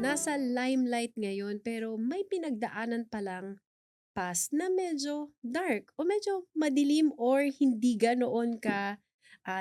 Nasa limelight ngayon pero may pinagdaanan palang past na medyo dark o medyo madilim or hindi ganoon ka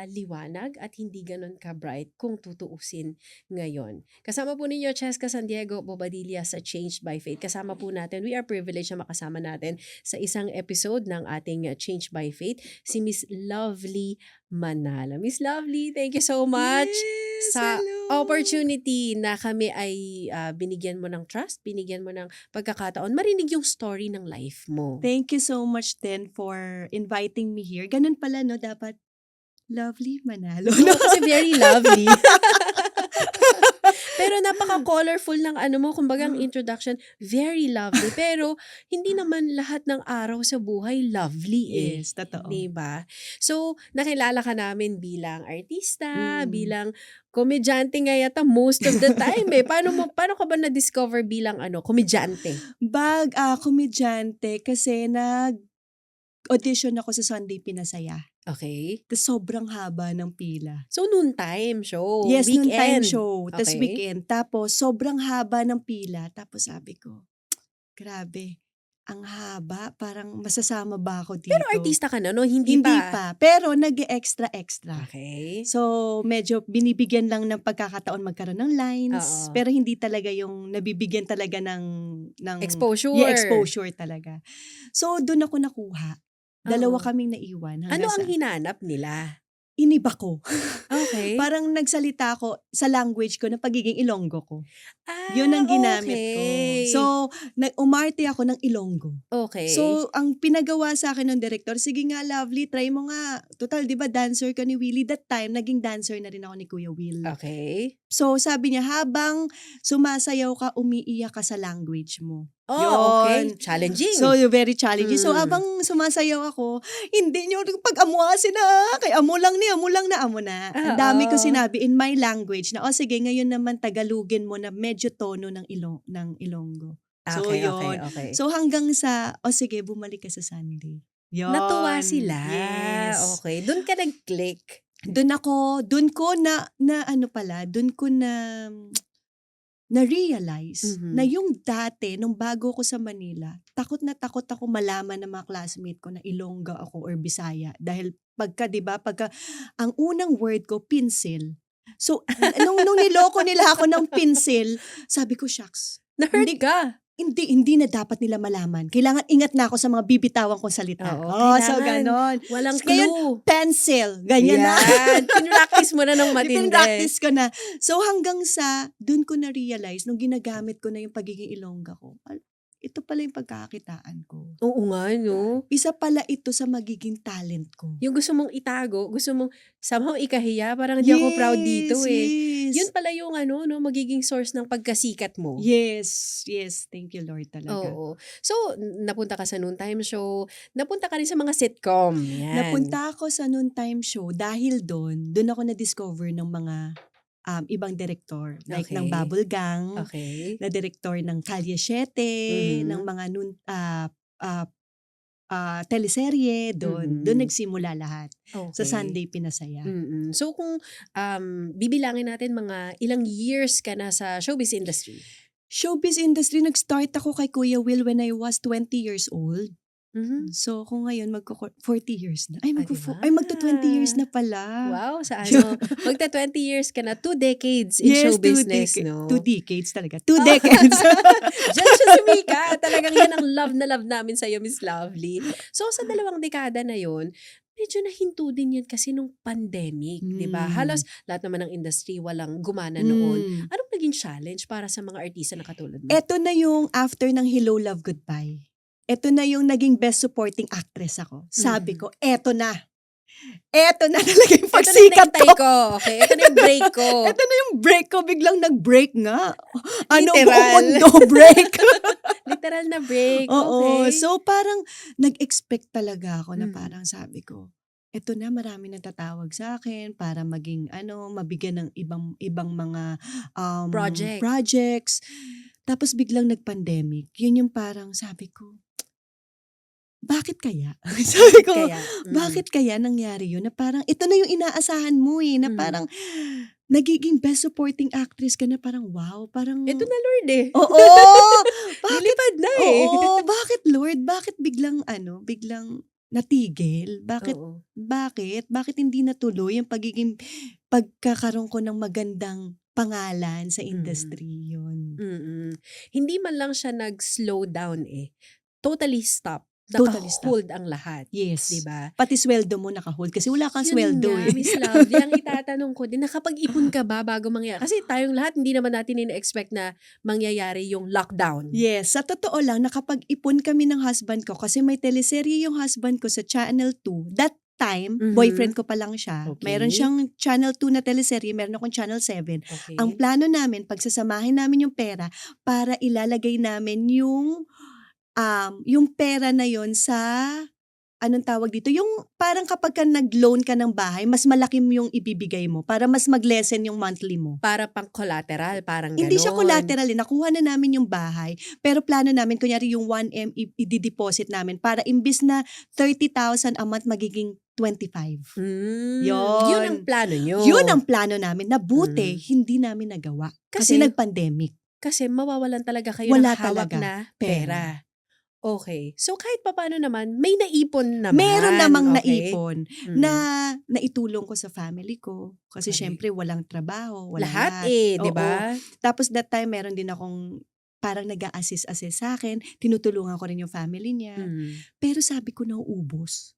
liwanag at hindi ganoon ka bright kung tutuusin ngayon. Kasama po ninyo Cheska San Diego Bobadilla sa Changed by Faith. Kasama po natin, we are privileged na makasama natin sa isang episode ng ating Changed by Faith, si Miss Lovely Manala. Miss Lovely, thank you so much Yes, sa hello. opportunity na kami ay binigyan mo ng trust, binigyan mo ng pagkakataon, marinig yung story ng life mo. Thank you so much then for inviting me here. Ganun pala, no? Dapat Lovely Manalo. Oo, kasi very lovely. Pero napaka-colorful ng mo, kumbaga ang introduction, very lovely. Pero hindi naman lahat ng araw sa buhay lovely eh. Yes, totoo. Diba? So, nakilala ka namin bilang artista, Mm. bilang komedyante nga yata most of the time eh. Paano ka ba na-discover bilang komedyante? Komedyante kasi nag-audition ako sa Sunday Pinasaya. Okay. Tapos sobrang haba ng pila. So, noontime show. Yes, weekend. noontime show. Tapos Okay. weekend. Tapos sobrang haba ng pila. Tapos sabi ko, grabe, ang haba. Parang masasama ba ako dito? Pero artista ka na, no? Hindi Hindi pa. pa. Pero nag-extra-extra. Okay. So, medyo binibigyan lang ng pagkakataon magkaroon ng lines. Oo. Pero hindi talaga yung nabibigyan talaga ng Exposure. Yeah, exposure talaga. So, doon ako nakuha. Dalawa Oo. kaming naiwan. Ano Hanggang ang hinanap nila? iniba ko. Okay. Parang nagsalita ako sa language ko na pagiging Ilonggo ko. Yun ang ginamit ko. Okay. So, umarte ako ng Ilonggo. Okay. So, ang pinagawa sa akin ng director, sige nga, Lovely, try mo nga. Total, di ba, dancer ka ni Willie? That time, naging dancer na rin ako ni Kuya Will. Okay. So, sabi niya, habang sumasayaw ka, umiiyak ka sa language mo. Oh, okay. Yun. Challenging. So, very challenging. So, Mm. habang sumasayaw ako, hindi niyo pag-amuasin na. Kay amo lang na. Ang dami ko Oo. sinabi in my language na, sige, ngayon naman Tagalogin mo na medyo tono ng Ilonggo. So, Okay. yun. So, hanggang sa, sige, bumalik ka sa Sunday. Yun. Natuwa sila. Yes. Okay. Doon ka nag-click. Doon ko na-realize Mhm. na yung dati, nung bago ko sa Manila, takot na takot ako malaman ng mga classmate ko na Ilongga ako or Bisaya. Dahil pagka ang unang word ko, pencil. So, nung niloko nila ako ng pencil, sabi ko, shucks. Na-hurt Hindi- ka. Hindi na dapat nila malaman. Kailangan ingat na ako sa mga bibitawan kong salita. Oo, So kailangan. ganon. Walang Ngayon, clue. Pencil. Ganyan na. Yan. Pinractice mo na ng matindi. Practice ko na. So hanggang sa, dun ko na-realize, nung ginagamit ko na yung pagiging Ilongga ko, ito pala yung pagkakakitaan ko. Oo nga, no? Isa pala ito sa magiging talent ko. Yung gusto mong itago, gusto mong somehow ikahiya, parang hindi ako proud dito eh. Yes. Yun pala yung magiging source ng pagkasikat mo. Yes. Thank you, Lord, talaga. Oo. So, napunta ka sa noontime show, napunta ka rin sa mga sitcom. Yan. Napunta ako sa noontime show dahil doon ako na-discover ng mga ibang director. Like Okay. ng Bubble Gang, Okay. na director ng Kalye 7, Mhm. ng mga teleserye, doon nagsimula lahat. Okay. Sa Sunday Pinasaya. Mm-mm. So, kung bibilangin natin mga ilang years ka na sa showbiz industry. Showbiz industry, nag-start ako kay Kuya Will when I was 20 years old. Mhm. So, kung ngayon, 40 years na. Ay, diba? magto 20 years na pala. Wow, sa magta 20 years ka na, 2 decades in show business, no? 2 decades talaga. 2 decades. Diyan siya sumika. Talagang yan ang love na love namin sa'yo, Miss Lovely. So, sa 2 dekada na yon, medyo nahinto din yan kasi nung pandemic, di ba? Halos lahat naman ng industry walang gumana noon. Anong naging challenge para sa mga artista na katulad mo? Ito na yung after ng Hello, Love, Goodbye. Ito na yung naging best supporting actress ako. Sabi ko, eto na. Eto na talaga yung pagsikat ito na yung ko. Okay, ito na yung break ko. Ito na yung break ko. Biglang nag-break nga. Literal. Buong mundo break. Literal na break. Oo. Okay. So parang nag-expect talaga ako na Mm. parang sabi ko, eto na, marami nang tatawag sa akin para maging mabigyan ng ibang mga projects. Tapos biglang nag-pandemic. Yun yung parang sabi ko, bakit kaya? Sabi Bakit ko, kaya? bakit kaya nangyari yun na parang ito na yung inaasahan mo na Mhm. parang nagiging best supporting actress ka na parang wow, Eto parang na Lord, eh. oo, bakit Nilipad na, eh. oo, bakit Lord? Bakit biglang biglang natigil? Oo. Bakit hindi natuloy ang pagkakaroon ko ng magandang pangalan sa Mm. industry, yun. Mm. Hindi man lang siya nag-slow down, eh. Totally stop. Totally stop. Naka-hold ang lahat, 'di Yes. ba? Pati sweldo mo naka-hold kasi wala kang Yun sweldo, nga, eh. Miss Lovely, ang itatanong ko din, nakapag-ipon ka ba bago mangyari? Kasi tayong lahat hindi naman natin ine-expect na mangyayari yung lockdown. Yes, sa totoo lang nakapag-ipon kami ng husband ko kasi may teleserye yung husband ko sa Channel 2. That time, Mhm. boyfriend ko pa lang siya. Mayroon Okey. siyang Channel 2 na teleserye, meron akong Channel 7. Ang Okey. plano namin, pagsasamahin namin yung pera para ilalagay namin yung pera na yon sa anong tawag dito, yung parang kapagka nag-loan ka ng bahay, mas malaki yung ibibigay mo para mas mag-lessen yung monthly mo. Para pang collateral, parang Hindi siya gano'n. collateral, nakuha na namin yung bahay, pero plano namin kunyari yung 1M ide-deposit namin para imbis na 30,000 a month magiging 25. Yun ang Yon. plano Yun niyo. ang plano namin na buti Hmm. hindi namin nagawa kasi Kasi nag-pandemic. kasi mawawalan talaga kayo ng Wala hawak talaga na pera. pera. Okey. So, kahit papaano naman may naipon Meron naman, namang okey? naipon na Mm, naitulong ko sa family ko kasi correct. siyempre walang trabaho, walang Lahat, lahat. eh, 'di Oo. ba? Tapos that time meron din akong parang nag-a-assist sa'kin, tinutulungan ko rin yung family niya. Mm. Pero sabi ko nauubos.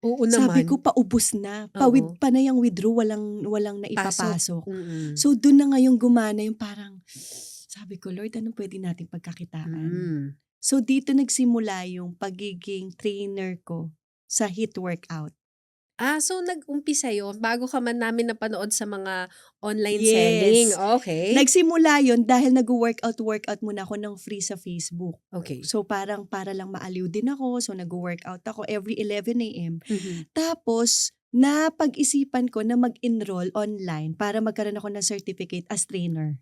Oo Sabi naman. ko paubos na, Oo. panay ang withdraw, walang Pasok. naipapasok. Mm. So dun na ngayon gumana yung parang sabi ko, "Lord, anong puwede nating pagkakitaan?" Mm. So dito nagsimula yung pagiging trainer ko sa HIIT workout. So nag-umpisa yun bago ka man namin napanood sa mga online selling, Yes. okey. Nagsimula yon dahil nag-wo-workout muna ako ng free sa Facebook. Okey. So parang para lang maaliw din ako, so nagwo-workout ako every 11 AM. Mhm. Tapos napag-isipan ko na mag-enroll online para magkaroon ako ng certificate as trainer.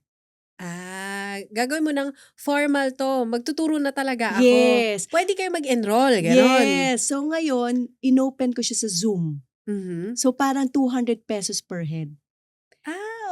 Gagawin mo ng formal 'to, magtuturo na talaga ako. Yes, Puwede kayo mag-enroll, gano'n? yes. So ngayon, inopen ko siya sa Zoom. Mhm. So parang ₱200 per head.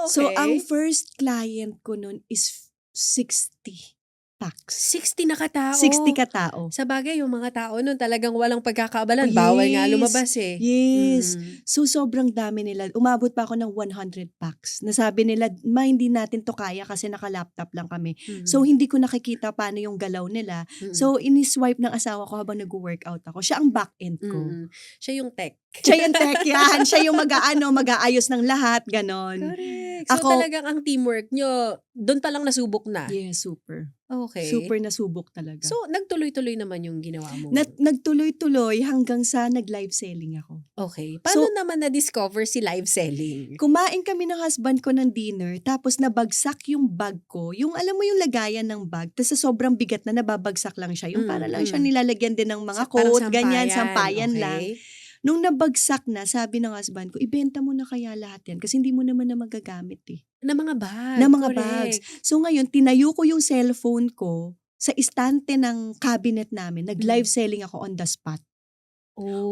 So ang Okey. first client ko nun is 60 pax. 60 na 60 katao. katao. Sabagay yung mga tao nun talagang walang Oh, pagkakaabalan, bawal nga yes. lumabas, eh. Yes. Mhm. So, sobrang dami nila. Umabot pa ako ng 100 packs. Nasabi nila, "Ma, hindi natin 'to kaya kasi naka-laptop lang kami." So, Mhm. hindi ko nakikita paano yung galaw nila. Mm. So, ini-swipe ng asawa ko habang nagwo-workout ako. Siya ang back-end ko. Mm. Siya yung tech. Siya yung tech yan. Siya yung mag-aayos ng lahat, ganon. Correct. So, Ako, talagang ang teamwork niyo dun palang nasubok na? yes, super. Okey. Super nasubok talaga. So, nagtuloy-tuloy naman yung ginawa mong Nagtuloy-tuloy hanggang sa nag-live selling ako. okey. Paano So, naman na-discover si live selling? kumain kami ng husband ko ng dinner tapos nabagsak yung bag ko. Yung alam mo yung lagayan ng bag, tas sa sobrang bigat na nababagsak lang siya. Yung para lang siyang Mm. nilalagyan din ng mga Parang coat, ganyan, sampayan, sampayan lang. okey. Nung nabagsak na, sabi ng husband ko, ibenta mo na kaya lahat yan kasi hindi mo naman na magagamit eh. Na mga bag, Na mga bags. correct. So ngayon, tinayo ko yung cellphone ko sa istante ng cabinet namin. Nag-live Hmm. selling ako on the spot.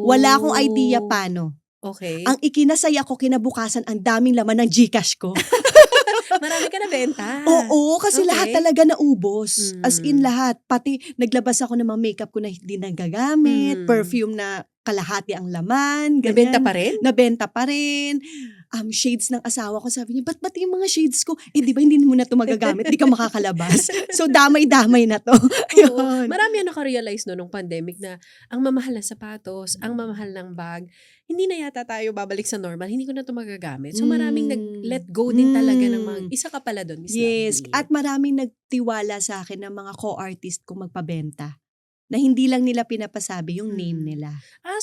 Wala akong idea Oh, paano. Ang okey. ikinasaya ko kinabukasan, ang daming laman ng GCash ko. Marami ka nabenta? Oo, kasi lahat Okey. talaga naubos. As in Mhm. lahat. Pati naglabas ako ng mga makeup ko na hindi nagagamit, Mhm. perfume na kalahati ang laman, Nabenta ganyan. pa rin? Nabenta pa rin. Shades ng asawa ko, sabi niya, ba't yung mga shades ko? Eh, di ba hindi mo na ito magagamit? Di ka makakalabas. So, damay-damay na to. Oo. Yun. Marami ang naka-realize 'no, nung pandemic na ang mamahal ng sapatos, ang mamahal ng bag, hindi na yata tayo babalik sa normal, hindi ko na 'to magagamit. So, maraming nag-let go din talaga ng mga isa ka pala dun, Miss Yes, Lovely. at maraming nagtiwala sa akin ng mga co-artist ko magpabenta, na hindi lang nila pinapasabi yung name Mhm. nila.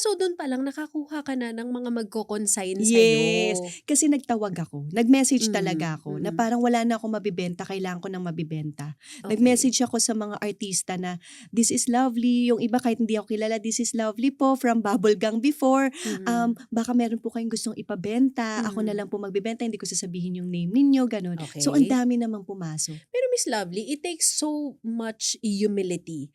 So dun palang nakakuha ka na ng mga magko-consign sa'yo? Yes, kasi nagtawag ako, nag-message Mhm, talaga ako na mm. parang wala na akong mabibenta, kailangan ko ng mabibenta. Okey. Nag-message ako sa mga artista na, "This is Lovely," yung iba kahit hindi ako kilala, "This is Lovely po from Bubblegang before, Mhm, baka meron po kayong gustong ipabenta, ako na mhm. lang po magbebenta, hindi ko sasabihin yung name ninyo," gano'n. So ang Okey. dami namang pumasok. Pero Miss Lovely, it takes so much humility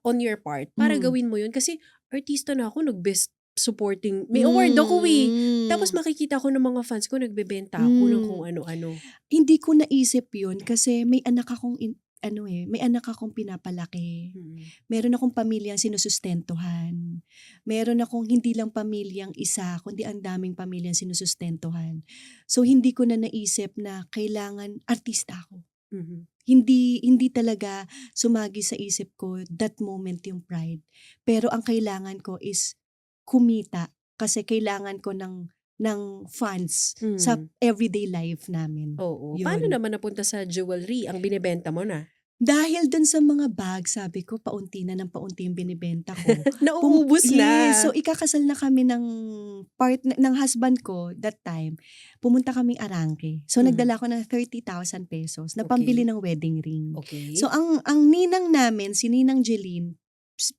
on your part para Hmm. gawin mo yun kasi artista na ako, nag-best supporting, may award ako eh. Tapos Mm. makikita ko ng mga fans ko, nagbebenta ako ng Hmm. kung ano-ano. Hindi ko naisip yun kasi may anak akong may anak akong pinapalaki. Mm. Meron akong pamilyang sinusustentuhan. Meron akong hindi lang pamilyang isa, kundi ang daming pamilyang sinusustentuhan. So hindi ko na naisip na kailangan artista ako. Mhm. Hindi talaga sumagi sa isip ko that moment yung pride. Pero ang kailangan ko is kumita kasi kailangan ko ng funds sa Hmm. everyday life namin. Oo. Paano Yun. naman napunta sa jewelry? Ang binebenta mo na? Dahil dun sa mga bag, sabi ko paunti na ng paunti yung binibenta ko. Nauubos Yes, na. so ikakasal na kami ng husband ko that time. Pumunta kaming Arangke. So Mhm. nagdala ko ng 30,000 pesos na pambili Okay. ng wedding ring. Okay. So ang ninang namin, si Ninang Jeline,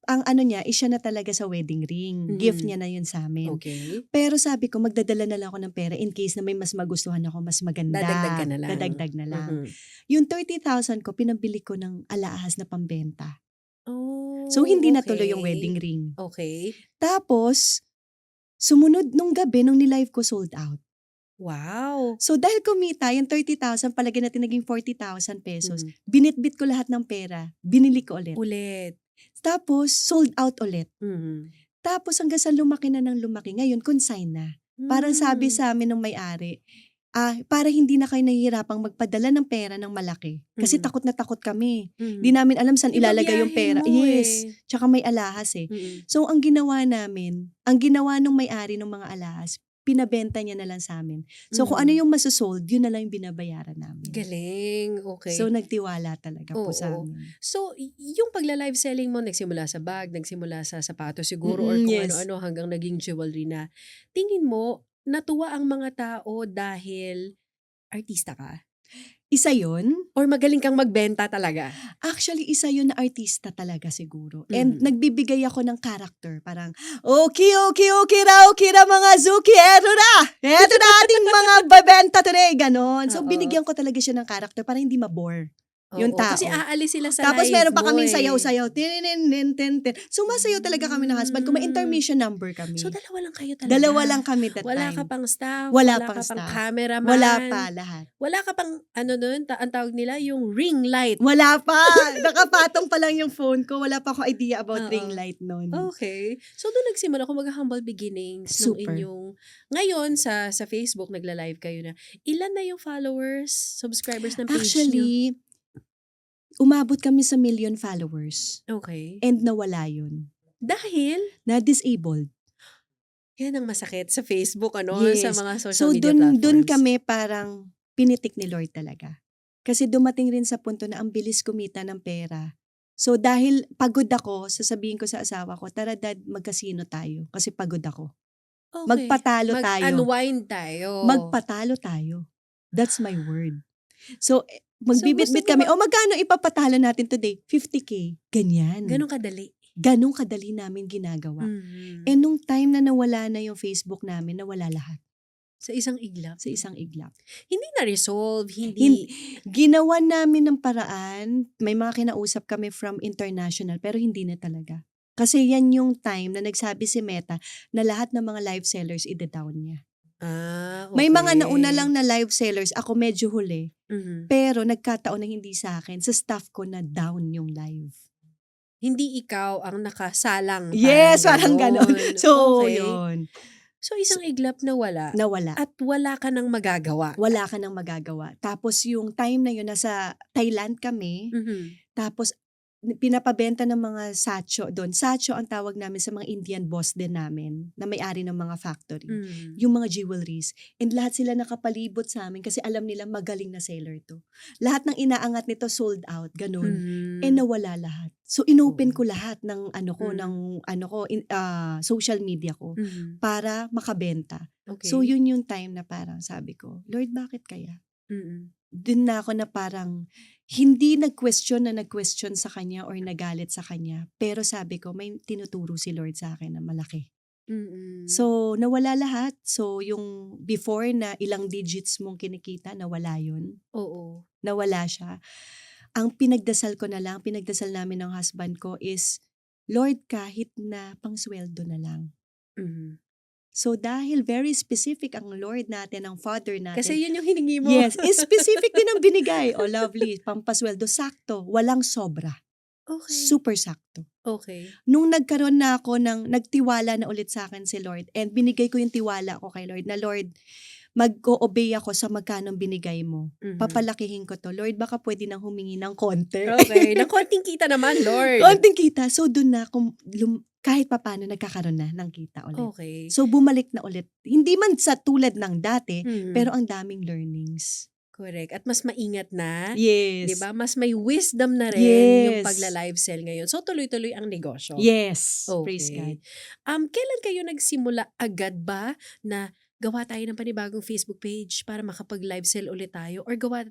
ang ano niya, is siya na talaga sa wedding ring. Gift Mhm. niya na yun sa amin. Okay. Pero sabi ko, magdadala na lang ako ng pera in case na may mas magustuhan ako, mas maganda. Dadagdag ka na lang. Dadagdag na lang. Mhm. Yung 30,000 ko, pinabili ko ng alahas na pambenta. Oh, So, hindi okay. natuloy yung wedding ring. Okay. Tapos, sumunod nung gabi, nung nilive ko, sold out. Wow. So, dahil kumita, yung 30,000, palagay natin naging 40,000 pesos, Mhm. binitbit ko lahat ng pera, binili ko ulit. Ulit. Tapos, sold out ulit. Mhm. Tapos, hanggang sa lumaki na ng lumaki, ngayon, consign na. Parang sabi Hmm. sa amin ng may-ari, para hindi na kayo nahihirapang magpadala ng pera ng malaki. Kasi Mhm. takot na takot kami. Mhm. Di namin alam saan ilalagay yung Ibabiyahe pera. mo Yes. eh. Tsaka may alahas eh. Mhm. So, ang ginawa nung may-ari ng mga alahas, pinabenta niya na lang sa amin. So, kung ano Mhm. yung masosold, yun na lang yung binabayaran namin. Galing. Okay. So, nagtiwala talaga po sa Oo. amin. So, yung pagla-live selling mo, nagsimula sa bag, nagsimula sa sapatos siguro, or kung Yes. ano-ano hanggang naging jewelry na. Tingin mo, natuwa ang mga tao dahil artista ka? Isa yun. Or magaling kang magbenta talaga? Actually, isa yun na artista talaga siguro. And Mhm. nagbibigay ako ng character. Parang, okay ra mga Zuki, eto na! Eto na ating mga babenta today. Ganon. So, Oo. binigyan ko talaga siya ng character para hindi mabore yung Oo. Kasi tao. aalis sila sa Tapos live meron pa mo kaming eh. sayaw-sayaw. Tin. Sumasayaw talaga kami ng husband ko. May intermission number So, kami. dalawa lang kayo talaga? Dalawa lang kami that Wala ka time. pang staff? Wala Wala pang ka pang staff. cameraman? Wala pa lahat. Wala ka pang, ano nun, ang tawag nila, yung ring light? Wala pa. Nakapatong pa lang yung phone ko. Wala pa akong idea about ring Oo. light nun. Okay. So, doon nagsimula kung humble beginnings nung Super. inyong, ngayon sa Facebook, nagla-live kayo na. Ilan na yung followers, subscribers ng page nyo? Actually, umabot kami sa 1,000,000 followers. Okay. And nawala yun. Dahil, Na-disabled. yan ang masakit sa Facebook, ano, sa Yes. mga social So, media dun platforms. kami parang pinitik ni Lord talaga. Kasi dumating rin sa punto na ang bilis kumita ng pera. So, dahil pagod ako, sasabihin ko sa asawa ko, tara dad, magkasino tayo. Kasi pagod ako. Okay. Magpatalo tayo. Mag-unwind tayo. Magpatalo tayo. That's my word. So, gusto magbibitbit mo kami, ba- magkano ipapatalo natin today? 50K. Ganyan. Ganun kadali. Ganun kadali namin ginagawa. Mhm. And nung time na nawala na yung Facebook namin, nawala lahat Sa isang iglap. sa isang iglap. Hindi na-resolve, hindi. Ginawa namin ng paraan, may mga kinausap kami from international, pero hindi na talaga. Kasi yan yung time na nagsabi si Meta na lahat ng mga live sellers ida-down niya. Okay. May mga nauna lang na live sellers, ako medyo huli, Mhm. pero nagkataon na hindi sa akin, sa staff ko na down yung live. Hindi ikaw ang nakasalang. Yes, parang ganon. So, Okay. yun. So, isang iglap na wala. Nawala. At wala ka nang magagawa. Wala ka nang magagawa. Tapos yung time na yun, nasa Thailand kami, Mhm. tapos pinapabenta ng mga sacho doon. Sacho ang tawag namin sa mga Indian boss din namin, na may-ari ng mga factory. Mhm. Yung mga jewelries. And lahat sila nakapalibot sa amin kasi alam nila magaling na seller to. Lahat ng inaangat nito sold out, ganun. Mhm. And nawala lahat. So inopen Oo. ko lahat ng social media ko Mhm. para makabenta. Okay. So yun yung time na parang sabi ko, Lord, bakit kaya? Mhm. Dun na ako na parang hindi nag-question sa kanya or nagalit sa kanya. Pero sabi ko, may tinuturo si Lord sa akin na malaki. Mhm. So, nawala lahat. So, yung before na ilang digits mong kinikita, nawala yun. Oo. Nawala siya. Ang pinagdasal namin ng husband ko is Lord, kahit na pangsweldo na lang. Mhm. So dahil very specific ang Lord natin, ang Father Kasi natin, yun yung hiningi mo. yes, specific din ang binigay. O lovely, pampasweldo, sakto, walang sobra. Okey, Super sakto. okey. Nung nagkaroon na ako nagtiwala na ulit sa akin si Lord and binigay ko yung tiwala ko kay Lord na, Lord, mag-o-obey ako sa magkano binigay mo. Mhm. Papalakihin ko 'to. Lord, baka puwede nang humingi ng konti. Okey, ng konting kita naman, Lord. Konting kita. So dun na kahit papaano nagkakaroon na ng kita ulit. Okey. So bumalik na ulit. Hindi man sa tulad ng dati, pero Mhm. ang daming learnings. Correct at mas maingat na, 'di Yes. ba? Mas may wisdom na rin yung Yes. pagla-live sell ngayon. So tuloy-tuloy ang negosyo. Yes. Praise God. Okay. Kailan kayo nagsimula? Agad ba na gawa tayo ng panibagong Facebook page para makapag-live sell ulit tayo or gawa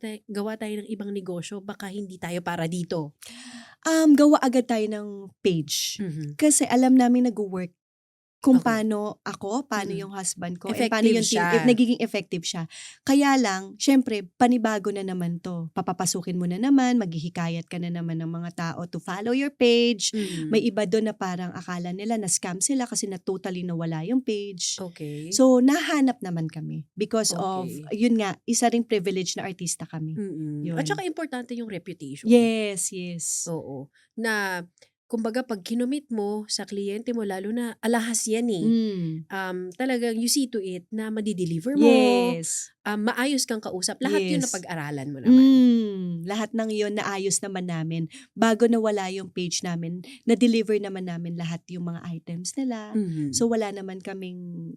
tayo ng ibang negosyo baka hindi tayo para dito? Gawa agad tayo ng page. Mhm. Kasi alam namin nagwo-work kung Okey. paano ako, paano Mm. yung husband ko, and paano Effective yung team, siya. nagiging effective siya. Kaya lang, siyempre, panibago na naman 'to. Papapasukin mo na naman, maghihikayat ka na naman ng mga tao to follow your page. May Mhm. iba dun na parang akala nila na-scam sila kasi totally nawala yung page. Okey. So, nahanap naman kami because of, Okey. yun nga, isa ring privilege na artista kami. At saka Yun. importante yung reputation. Yes, yes. Oo, na kumbaga 'pag kinomit mo sa kliyente mo lalo na alahas 'yan, eh. Hmm. Talagang you see to it na made-deliver mo, Yes. maayos kang kausap, lahat 'yun Yes. napag-aralan mo naman. Lahat ng yon naayos naman namin. Bago nawala yung page namin, na-deliver naman namin lahat yung mga items nila. Mhm, So, wala naman kaming,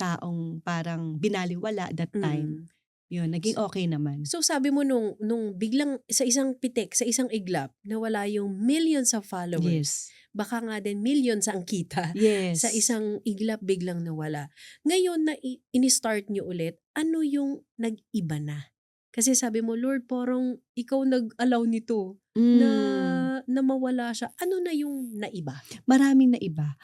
taong parang binalewala that time. mm. Yun, naging okey naman. So sabi mo nung biglang sa isang pitik, sa isang iglap nawala yung millions of followers, Yes. baka nga din millions ang kita sa Yes. isang iglap biglang nawala. Ngayon na ini-start niyo ulit, ano yung nag-iba na? Kasi sabi mo, "Lord parang ikaw nag-allow nito na Hmm, na mawala siya." Ano na yung naiba? maraming naiba.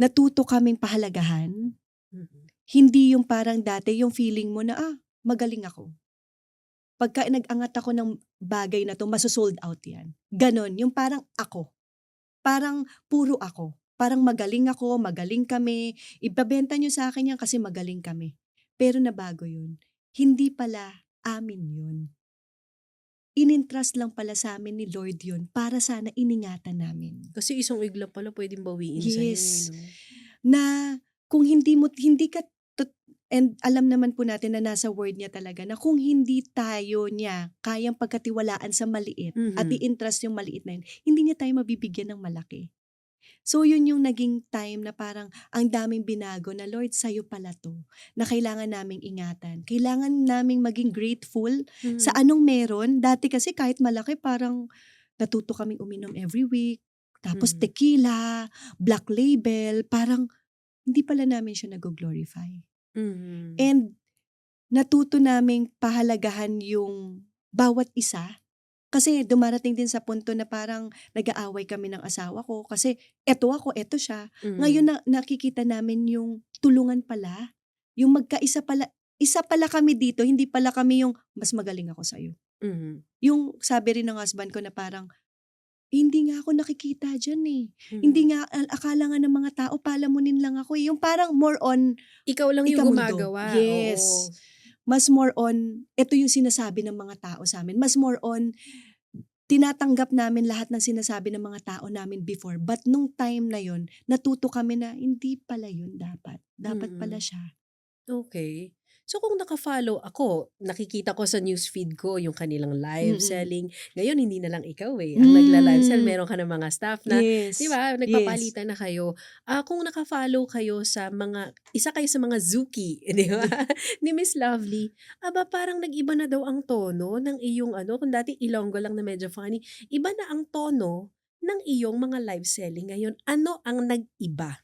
Natuto kaming pahalagahan, Mhm, hindi yung parang dati yung feeling mo na, magaling ako. Pagka nag-angat ako ng bagay na 'to, maso-sold out 'yan. Gano'n, yung parang ako. Parang puro ako. Parang magaling ako, magaling kami, ibebenta niyo sa akin 'yan kasi magaling kami. Pero nabago 'yun. Hindi pala amin 'yun. In-entrust lang pala sa'min ni Lord 'yun para sana iningatan namin. kasi isang iglap pala puwedeng bawiin sa'yo, eh, Yes. 'no? Na kung hindi ka and alam naman po natin na nasa word niya talaga na kung hindi tayo niya kayang pagkatiwalaan sa maliit at Mhm, i-entrust yung maliit na yun, hindi niya tayo mabibigyan ng malaki. So yun yung naging time na parang ang daming binago na, Lord, sa'yo pala 'to, na kailangan naming ingatan. Kailangan naming maging grateful sa mhm, anong meron. Dati kasi kahit malaki parang natuto kaming uminom every week, tapos mhm, tequila, Black Label, parang hindi pala namin siya nago-glorify. mhm, And natuto naming pahalagahan yung bawat isa. Kasi dumarating din sa punto na parang nag-aaway kami ng asawa ko kasi eto ako, eto siya. Ngayon mhm. na nakikita namin yung tulungan pala, yung isa pala kami dito, hindi pala kami yung mas magaling ako sa'yo. Mhm, Yung sabi rin ng husband ko na parang, hindi nga ako nakikita diyan, eh. Hindi mhm. nga akala nga ng mga tao palamunin lang ako, eh. Yung parang more on Ikaw lang yung ikamundo. gumagawa, Yes. oo. Mas more on, eto yung sinasabi ng mga tao sa'min. Mas more on, tinatanggap namin lahat ng sinasabi ng mga tao namin before. But nung time na yun, natuto kami na hindi pala yun dapat. Dapat pala Mm, siya. okey. So kung naka-follow ako, nakikita ko sa newsfeed ko yung kanilang live Mm. selling. Ngayon hindi na lang ikaw, eh, ang nagla-live sell Hmm. meron ka ng mga staff na 'di Yes. ba, Yes. nagpapalitan na kayo. Kung naka-follow kayo sa isa kayo sa mga Zuki, 'di ba, ni Miss Lovely, aba parang nag-iba na daw ang tono ng iyong ano, kung dati Ilonggo lang na medyo funny, iba na ang tono ng iyong mga live selling ngayon. Ano ang nag-iba?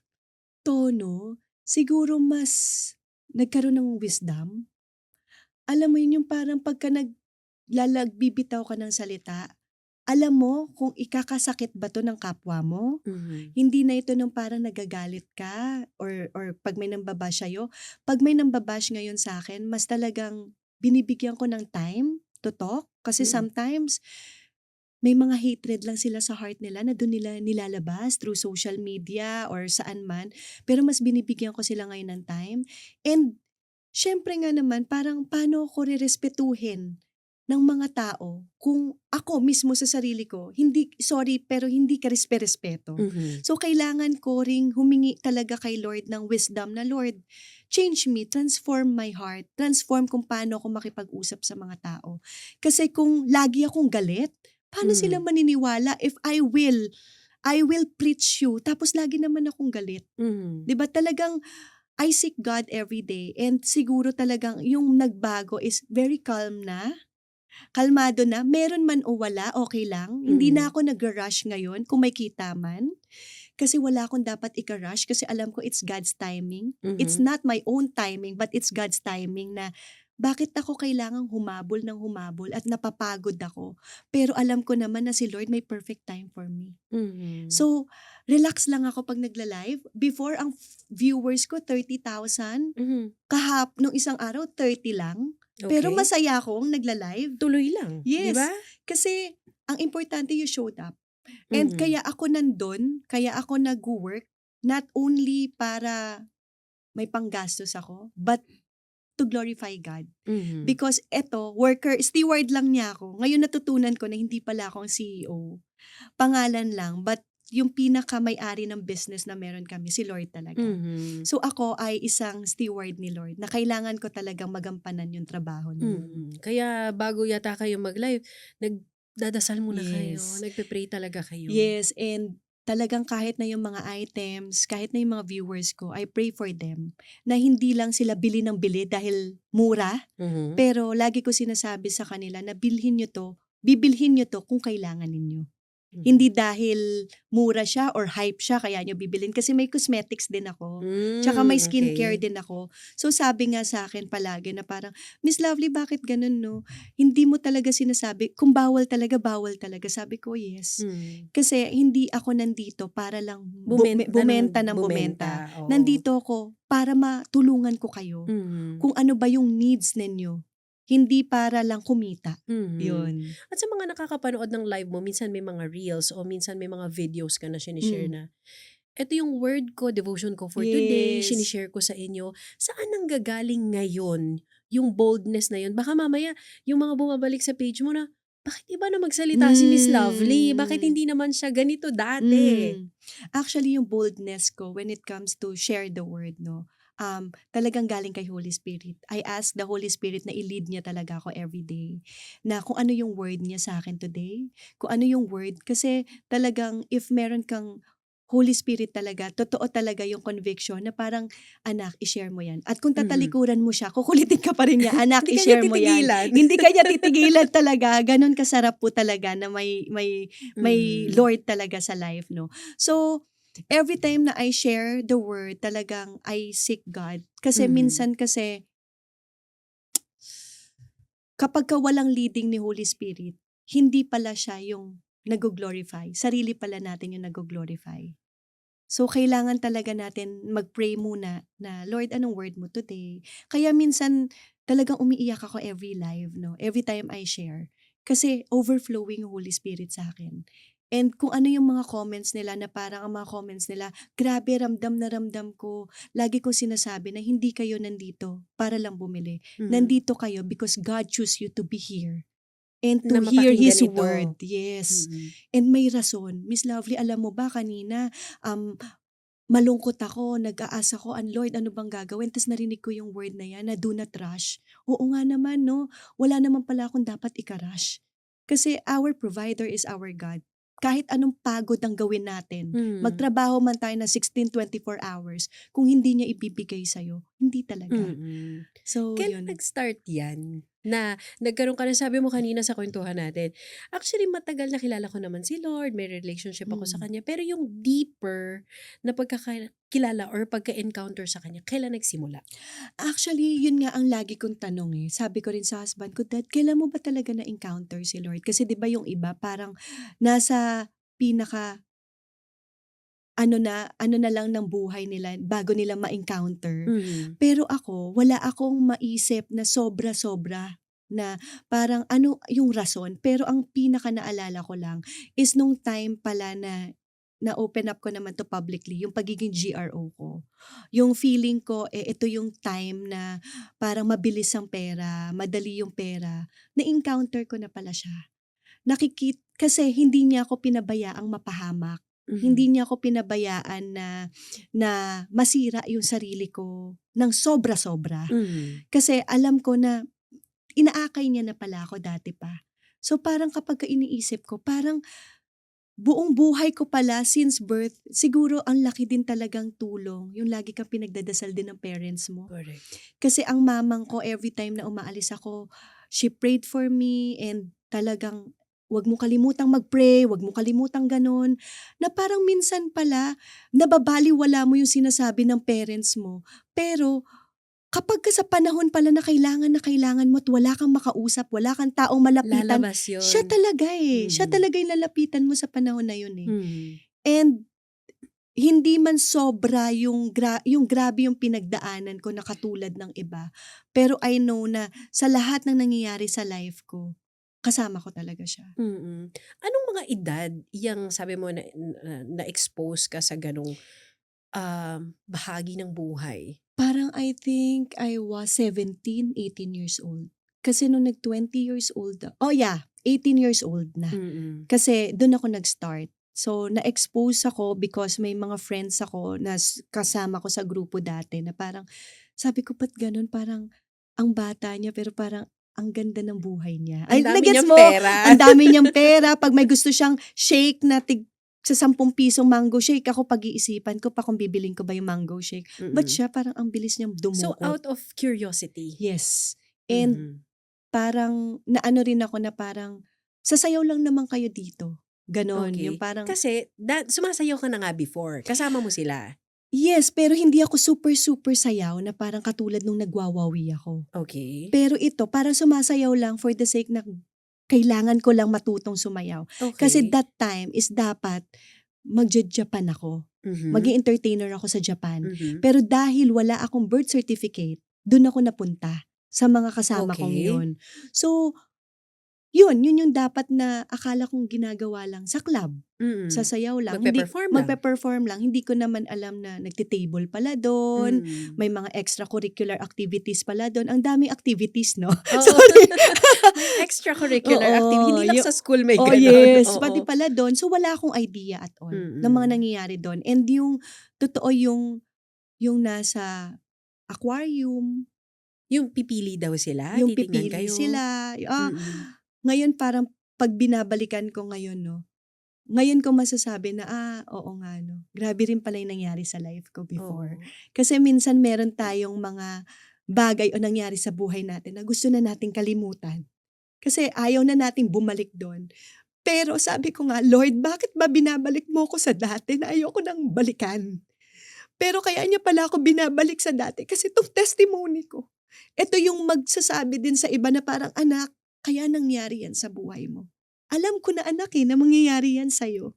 Tono, siguro mas nagkaroon ng wisdom. Alam mo yun, yung parang pagka bibitaw ka ng salita, alam mo kung ikakasakit ba 'to ng kapwa mo. Mhm, Hindi na ito ng parang nagagalit ka or 'pag may namba-bash sa'yo. 'Pag may namba-bash ngayon sa'kin, mas talagang binibigyan ko ng time to talk. Kasi mm. sometimes may mga hatred lang sila sa heart nila na dun nila nilalabas through social media or saan man. Pero mas binibigyan ko sila ngayon ng time. And siyempre nga naman, parang paano ko rerespetuhin ng mga tao kung ako mismo sa sarili ko, hindi, sorry, pero hindi ka respeto. Mhm. So, kailangan ko ring humingi talaga kay Lord ng wisdom na, Lord, change me, transform my heart, transform kung paano ako makipag-usap sa mga tao. Kasi kung lagi akong galit, paano sila Mhm. maniniwala if I will preach you, tapos lagi naman akong galit. Mhm. 'Di ba talagang I seek God every day and siguro talagang yung nagbago is very calm na, kalmado na, meron man o wala, okay lang. Hindi na Mhm. ako nag-rush ngayon kung may kita man. Kasi wala akong dapat ika-rush kasi alam ko it's God's timing. It's Mhm. not my own timing but it's God's timing na bakit ako kailangang humabol ng humabol at napapagod ako. Pero alam ko naman na si Lord may perfect time for me. Mhm. So, relax lang ako 'pag nagla-live. Before ang viewers ko 30,000, Mhm. nung isang araw 30 lang. Pero Okey. masaya akong nagla-live. Tuloy lang, 'di ba? Yes, kasi ang importante you showed up. And Mhm. kaya ako nandun, kaya ako nagwo-work, not only para may panggastos ako, but to glorify God. Mhm. Because eto, steward lang niya ako. Ngayon natutunan ko na hindi pala ako ang CEO. Pangalan lang, but yung pinaka-may-ari ng business na meron kami, si Lord talaga. Mhm. So ako ay isang steward ni Lord na kailangan ko talagang magampanan yung trabaho na yun. Kaya bago yata kayo mag-live, nagdadasal muna kayo, Yes. nagpe-pray talaga kayo? Yes, and talagang kahit na yung mga items, kahit na yung mga viewers ko, I pray for them na hindi lang sila bili ng bili dahil mura, Mhm. pero lagi ko sinasabi sa kanila na bibilhin nyo to kung kailangan ninyo. Mhm. Hindi dahil mura siya or hype siya kaya nyo bibilhin kasi may cosmetics din ako. Tsaka may skincare Okey. din ako. So sabi nga sa akin palagi na parang, Miss Lovely, bakit ganun, no? Hindi mo talaga sinasabi, kung bawal talaga, bawal talaga. Sabi ko, yes. Hmm. Kasi hindi ako nandito para lang Bumenta ng bumenta ng bumenta, bumenta. oo. Nandito ako para matulungan ko kayo Mhm. kung ano ba yung needs ninyo. Hindi para lang kumita. Mhm. Yun. At sa mga nakakapanood ng live mo, minsan may mga reels o minsan may mga videos ka na shine-share Mm. na, "Eto yung word ko, devotion ko for today, Yes. shine-share ko sa inyo." Saan nanggagaling ngayon yung boldness na yun? Baka mamaya yung mga bumabalik sa page mo na, "Bakit iba na magsalita si Miss Lovely? Bakit Hmm. hindi naman siya ganito dati?" Hmm. Actually, yung boldness ko when it comes to share the word, no, talagang galing kay Holy Spirit. I ask the Holy Spirit na i-lead niya talaga ako every day. Na kung ano yung word niya sa akin today, kung ano yung word. Kasi talagang if meron kang Holy Spirit talaga, totoo talaga yung conviction na parang, anak, i-share mo yan. At kung Mhm. tatalikuran mo siya, kukulitin ka pa rin niya, anak, Hindi ka niya i-share mo yan. titigilan. Hindi kanya titigilan talaga. Ganon kasarap po talaga na may Mhm. Lord talaga sa life, no? So, every time na I share the word, talagang I seek God. Kasi Mhm. minsan kasi, kapag ka walang leading ni Holy Spirit, hindi pala siya yung nag-glorify. Sarili pala natin yung nag-glorify. So, kailangan talaga natin mag-pray muna na, Lord, anong word mo today? Kaya minsan, talagang umiiyak ako every live, no? Every time I share. Kasi overflowing yung Holy Spirit sa akin. And kung ano yung mga comments nila na parang ang mga comments nila, grabe, ramdam na ramdam ko. Lagi ko sinasabi na hindi kayo nandito para lang bumili. Mhm. Nandito kayo because God choose you to be here and Na to hear mapakinggan His ito. word. Yes. Mm. And may rason. Miss Lovely, alam mo ba kanina, um, malungkot ako, nag-aas ako, Lord, ano bang gagawin? Tapos narinig ko yung word na yan, na do not rush. Oo nga naman, no? Wala naman pala akong dapat ika-rush. Kasi our provider is our God. Kahit anong pagod ang gawin natin, Mhm. magtrabaho man tayo na 16-24 hours, kung hindi niya ibibigay sa'yo, hindi talaga. Mm. So, Kailan yun. nag-start 'yan, na nagkaroon ka ng sabi mo kanina sa kuwentuhan natin, actually matagal na kilala ko naman si Lord, may relationship ako sa Mm. kanya, pero yung deeper na pagkakilala or pagka-encounter sa kanya, kailan nagsimula? Actually, yun nga ang lagi kong tanong eh. Sabi ko rin sa husband ko, Dad, kailan mo ba talaga na-encounter si Lord? Kasi 'di ba yung iba parang nasa pinaka ano na lang ng buhay nila bago nila ma-encounter. Mhm. Pero ako, wala akong maisip na sobra-sobra. na parang ano yung rason. Pero ang pinaka naalala ko lang is nung time pala na na-open up ko naman to publicly, yung pagiging GRO ko. Yung feeling ko, ito yung time na parang mabilis ang pera, madali yung pera. Na-encounter ko na pala siya. Kasi hindi niya ako pinabayaang mapahamak. Mhm. Hindi niya ako pinabayaan na masira yung sarili ko ng sobra-sobra. Mhm. Kasi alam ko na inaakay niya na pala ako dati pa. So parang kapagka iniisip ko, parang buong buhay ko pala since birth, siguro ang laki din talagang tulong yung lagi kang pinagdadasal din ng parents mo. Correct. Kasi ang mamang ko every time na umaalis ako, she prayed for me and talagang wag mo kalimutang mag-pray, wag mo kalimutang gano'n. Na parang minsan pala nababaliwala mo yung sinasabi ng parents mo. Pero kapagka sa panahon pala na kailangan mo at wala kang makausap, wala kang taong malapitan, Lalabas siya 'yun. talaga eh. Siya Mhm. talaga yung lalapitan mo sa panahon na yun eh. Mhm. And hindi man sobra yung grabe yung pinagdaanan ko na katulad ng iba, pero I know na sa lahat ng nangyayari sa life ko, kasama ko talaga siya. Mm. Anong mga edad yang sabi mo na-expose ka sa gano'ng, bahagi ng buhay? Parang I think I was 17, 18 years old. Kasi nung nag 20 years old, 18 years old na. Mm. Kasi dun ako nag-start. So, na-expose ako because may mga friends ako na kasama ko sa grupo dati na parang, sabi ko, ba't ganun? Parang, ang bata niya pero parang ang ganda ng buhay niya. Ang Ay, dami nagets niyang mo? pera. Ang dami niyang pera. Pag may gusto siyang shake na sa 10 pisong mango shake, ako pag-iisipan ko pa kung bibiling ko ba yung mango shake. Ba't Mm. siya parang ang bilis niyang So, dumukot? out of curiosity. Yes. And Mhm. parang naano rin ako na parang, sasayaw lang naman kayo dito. Ganon. Yung Okey. parang, Kasi sumasayaw ka na nga before, kasama mo sila? yes, pero hindi ako super, super sayaw na parang katulad nung nagwawawi ako. Okey. Pero ito, parang sumasayaw lang for the sake na kailangan ko lang matutong sumayaw. Kasi Okey. that time is dapat magja-Japan ako. Mhm. Maging entertainer ako sa Japan. Mhm. Pero dahil wala akong birth certificate, dun ako napunta sa mga kasama kong Okey. yun. So, yun yung dapat na akala kong ginagawa lang sa club. Mm. Sasayaw lang, hindi Magpe-perform lang? magpe-perform lang. Hindi ko naman alam na nagte-table pala dun, Mm. may mga extracurricular activities pala dun. Ang daming activities 'no? Oo. Sorry. May extracurricular Oo, hindi lang sa school may oh gano'n, yes, pati oo. pala dun. So wala akong idea at all ng mga Mm. nangyayari dun. And yung totoo yung nasa aquarium, Yung pipili daw sila, yung titingnan pipili kayo? sila, Mm. ngayon parang 'pag binabalikan ko ngayon 'no, ngayon ko masasabi na, oo nga 'no, grabe rin pala yung nangyari sa life ko before. Oo. Kasi minsan meron tayong mga bagay o nangyari sa buhay natin na gusto na nating kalimutan. Kasi ayaw na nating bumalik dun. Pero sabi ko nga, "Lord, bakit ba binabalik mo ko sa dati na ayoko nang balikan?" Pero kaya niya pala ako binabalik sa dati kasi 'tong testimony ko, ito yung magsasabi din sa iba na parang, "Anak, kaya nangyari yan sa buhay mo. Alam ko na anak, na mangyayari yan sa'yo.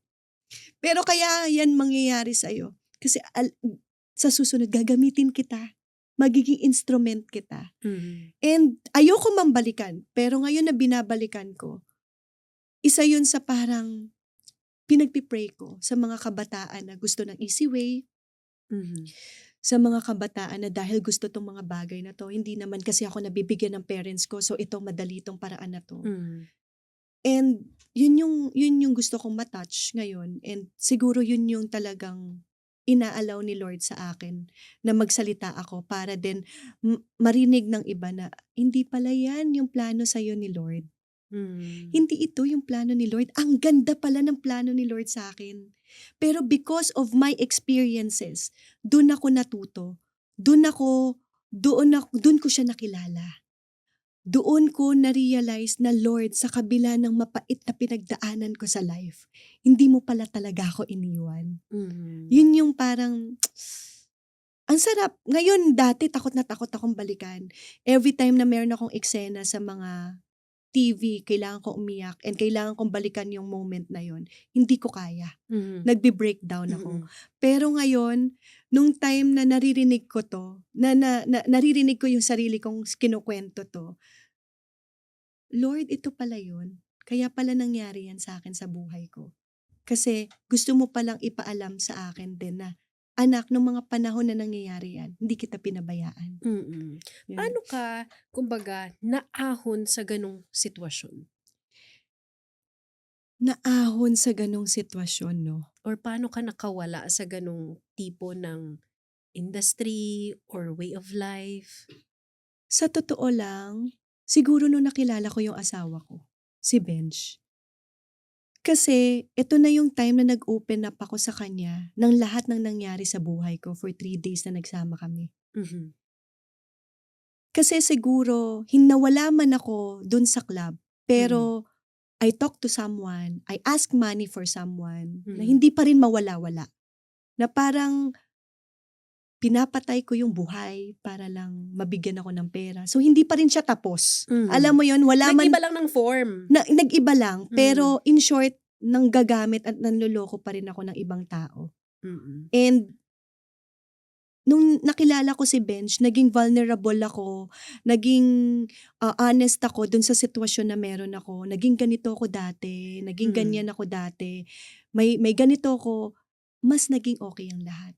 Pero kaya yan mangyayari sa'yo kasi sa susunod gagamitin kita, magiging instrument kita." Mhm. And ayoko mang balikan, pero ngayon na binabalikan ko, isa yun sa parang pinagpi-pray ko sa mga kabataan na gusto ng easy way, Mhm. sa mga kabataan na dahil gusto 'tong mga bagay na 'to, hindi naman kasi ako nabibigyan ng parents ko, so ito madali 'tong paraan na 'to. Mhm. And yun yung gusto kong ma-touch ngayon, and siguro yun yung talagang inaalaw ni Lord sa akin na magsalita ako para din marinig ng iba na hindi pala yan yung plano sa'yo ni Lord. Mhm. Hindi ito yung plano ni Lord. Ang ganda pala ng plano ni Lord sa akin. Pero because of my experiences, dun ako natuto. Dun ko siya nakilala. Doon ko na-realize na, Lord, sa kabila ng mapait na pinagdaanan ko sa life, hindi mo pala talaga ako iniwan. Mhm. Yun yung parang, ang sarap. Ngayon, dati takot na takot akong balikan. Every time na meron akong eksena sa mga TV, kailangan ko umiyak and kailangan kong balikan yung moment na yun. Hindi ko kaya. Mhm. Nagbe-breakdown ako. Mm. Pero ngayon, nung time na naririnig ko to, naririnig ko yung sarili kong kinukwento to, Lord, ito pala yun. Kaya pala nangyari yan sa akin sa buhay ko. Kasi gusto mo palang ipaalam sa akin din na, anak, nung mga panahon na nangyayari yan, hindi kita pinabayaan. Mm. Yun. Paano ka kumbaga naahon sa ganong sitwasyon? Naahon sa ganong sitwasyon, no? Or paano ka nakawala sa ganong tipo ng industry or way of life? Sa totoo lang, siguro nung nakilala ko yung asawa ko, si Benj. Kasi ito na yung time na nag-open up ako sa kanya ng lahat ng nangyari sa buhay ko for 3 days na nagsama kami. Mhm. Kasi siguro, nawala man ako dun sa club, Mm. pero I talk to someone, I ask money for someone, na Mm. hindi pa rin mawala-wala. Na parang pinapatay ko yung buhay para lang mabigyan ako ng pera. So hindi pa rin siya tapos. Alam Mhm. mo yun, wala man, Nag-iba lang ng form. nag-iba lang, Mm. pero in short, nanggagamit at nanloloko pa rin ako ng ibang tao. Mm. And nung nakilala ko si Benj, naging vulnerable ako, naging honest ako dun sa sitwasyon na meron ako. Naging ganito ako dati, naging Mm. ganyan ako dati. May ganito ako, mas naging okay ang lahat.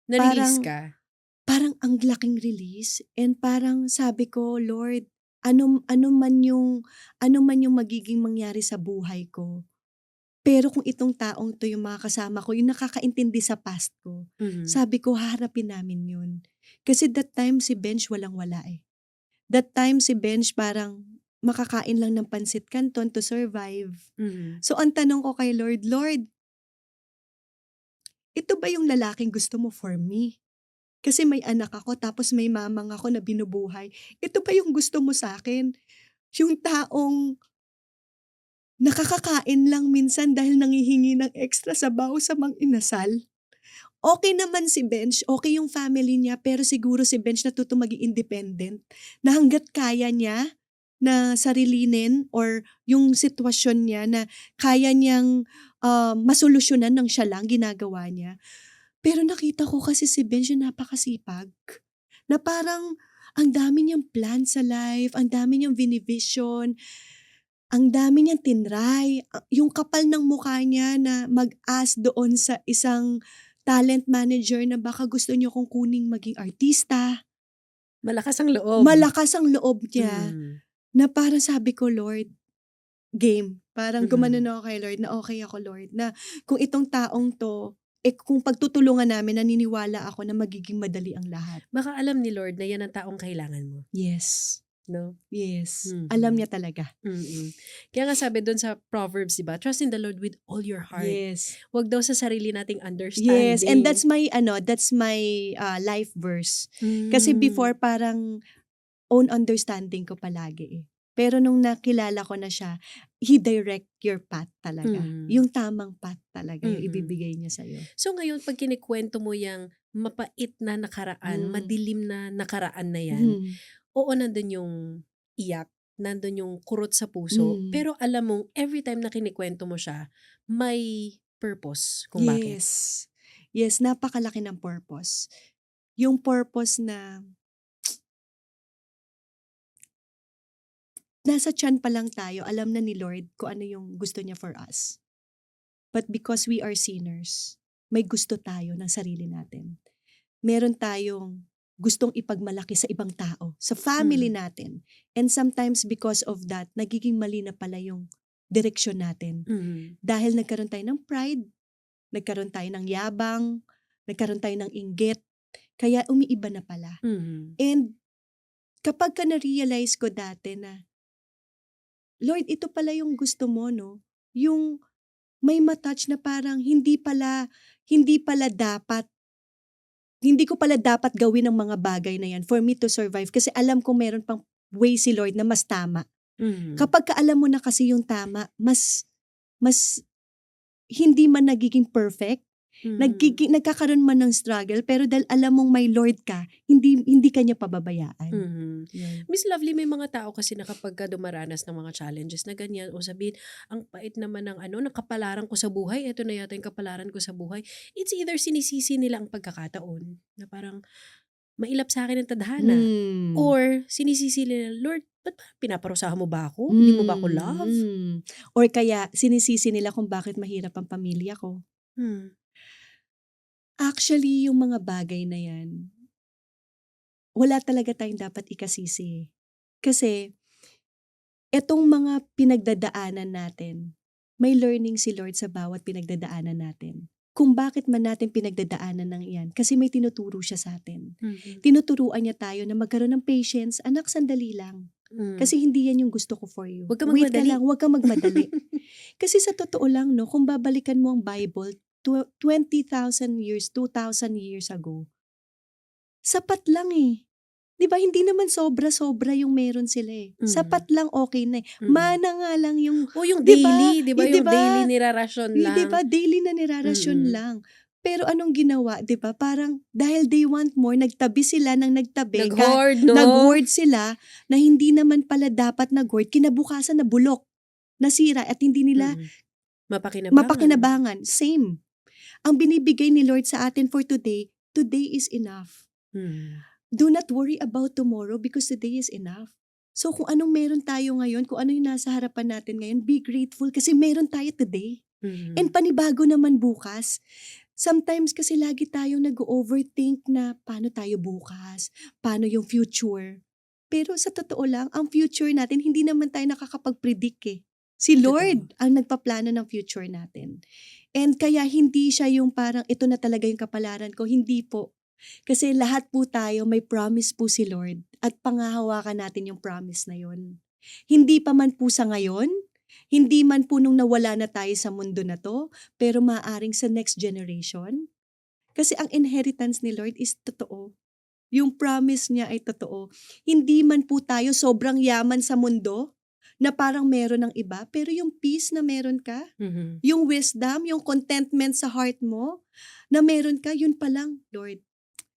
Na-release Parang ka? parang ang laking release and parang sabi ko, Lord, ano man yung magiging mangyari sa buhay ko. Pero kung itong taong 'to yung mga kasama ko, yung nakakaintindi sa past ko, Mhm. sabi ko haharapin namin yun. Kasi that time si Benj walang-wala eh. That time si Benj parang makakain lang ng pansit canton to survive. Mhm. So ang tanong ko kay Lord, Lord, ito ba yung lalaking gusto mo for me? Kasi may anak ako tapos may mamang ako na binubuhay. Ito ba yung gusto mo sa akin? Yung taong nakakakain lang minsan dahil nanghihingi ng extra sabaw sa mang-inasal? Okay naman si Benj, okay yung family niya, pero siguro si Benj natutong maging independent, na hangga't kaya niya na sarilinin or yung sitwasyon niya na kaya niyang, masolusyunan ng siya lang, ginagawa niya. Pero nakita ko kasi si Benj na napakasipag, na parang ang dami niyang plan sa life, ang dami niyang vini-vision, ang dami niyang tinry, yung kapal ng mukha niya na mag-ask doon sa isang talent manager na baka gusto niyo kong kuning maging artista. Malakas ang loob. Malakas ang loob niya Mm. na parang sabi ko, "Lord, game." Parang Mhm. gumanon ako kay Lord na, "Okey ako Lord, na kung itong taong 'to, kung pagtutulungan namin naniniwala ako na magiging madali ang lahat." Baka alam ni Lord na 'yan ang taong kailangan mo, Yes, 'no? yes. Alam Mhm. niya talaga. Mm. Kaya nga sabi dun sa Proverbs, 'di ba, "Trust in the Lord with all your heart." Yes. 'Wag daw sa sarili nating Yes, and understanding. that's my life verse. Kasi Hmm. before parang own understanding ko palagi eh. Pero nung nakilala ko na siya, he direct your path talaga. Mhm. Yung tamang path talaga yung Mhm. ibibigay niya sa'yo. So ngayon 'pag kinukuwento mo 'yang mapait na nakaraan, Hmm. madilim na nakaraan na 'yan, Mhm. oo, nandun yung iyak, nandun yung kurot sa puso, Hmm. pero alam mong everytime na kinukuwento mo siya, may purpose kung bakit. Yes. Yes, napakalaki ng purpose. Yung purpose na nasa tiyan pa lang tayo, alam na ni Lord kung ano yung gusto niya for us. But because we are sinners, may gusto tayo ng sarili natin. Meron tayong gustong ipagmalaki sa ibang tao, sa family Mhm. natin. And sometimes because of that, nagiging mali na pala yung direksyon natin. Mhm. Dahil nagkaroon tayo ng pride, nagkaroon tayo ng yabang, nagkaroon tayo ng inggit, kaya umiiba na pala. Mhm. And kapag ka na-realize ko dati na, Lord, ito pala yung gusto mo, no? Yung may matouch na parang hindi pala ko pala dapat gawin ang mga bagay na yan for me to survive kasi alam ko meron pang way si Lord na mas tama. Mhm. Kapag ka alam mo na kasi yung tama, mas hindi man nagiging perfect, Mhm. nagkakaroon man ng struggle, pero dahil alam mong may Lord ka, hindi ka niya pababayaan. Mhm. Yun. Miss Lovely, may mga tao kasi na kapagka dumaranas ng mga challenges na ganyan o sabihin, ang pait naman ng ano, ng kapalaran ko sa buhay, eto na yata yung kapalaran ko sa buhay. It's either sinisisi nila ang pagkakataon na parang mailap sa'kin ang tadhana. Hmm. Or sinisisi nila, "Lord, ba't ba pinaparusahan mo ba ako? Hindi mo ba ako love?" Or kaya sinisisi nila kung bakit mahirap ang pamilya ko. Hmm. Actually, yung mga bagay na yan, wala talaga tayong dapat ikasisi. Kasi etong mga pinagdadaanan natin, may learning si Lord sa bawat pinagdadaanan natin. Kung bakit man natin pinagdadaanan ng iyan, kasi may tinuturo siya sa atin. Mhm. Tinuturuan niya tayo na magkaroon ng patience, anak, sandali lang. Hmm. Kasi hindi yan yung gusto ko for you. Huwag kang Wait ka magmadali. lang, huwag kang magmadali. Kasi sa totoo lang, no, kung babalikan mo ang Bible, 20,000 years, 2,000 years ago, sapat lang eh. 'Di ba hindi naman sobra-sobra yung meron sila eh. Mhm. Sapat lang, okey na eh. Mm. Mana nga lang yung O yung 'di ba? daily, 'di ba, 'Di yung daily ba? nirarasyon 'Di lang. ba daily na nirarasyon Mm. lang. Pero anong ginawa, 'di ba? Parang dahil they want more, nagtabi sila ng nagtabi, Nag-hoard 'no? nag-hoard sila na hindi naman pala dapat nag-hoard, kinabukasan nabulok, nasira at hindi nila Mm. Mapakinabangan. mapakinabangan. Same. Ang binibigay ni Lord sa atin for today, today is enough. Mm. Do not worry about tomorrow because today is enough. So kung anong meron tayo ngayon, kung ano yung nasa harapan natin ngayon, be grateful kasi meron tayo today. And Mm. panibago naman bukas. Sometimes kasi lagi tayong nag-overthink na paano tayo bukas, paano yung future. Pero sa totoo lang, ang future natin, hindi naman tayo nakakapag-predict eh. Si Totoo. Lord ang nagpaplano ng future natin. And kaya hindi siya yung parang ito na talaga yung kapalaran ko. Hindi po. Kasi lahat po tayo may promise po si Lord at panghahawakan natin yung promise na yun. Hindi pa man po sa ngayon, hindi man po nung nawala na tayo sa mundo na to, pero maaaring sa next generation. Kasi ang inheritance ni Lord is totoo. Yung promise niya ay totoo. Hindi man po tayo sobrang yaman sa mundo na parang meron ng iba, pero yung peace na meron ka, Mhm. yung wisdom, yung contentment sa heart mo, na meron ka, yun pa lang, Lord.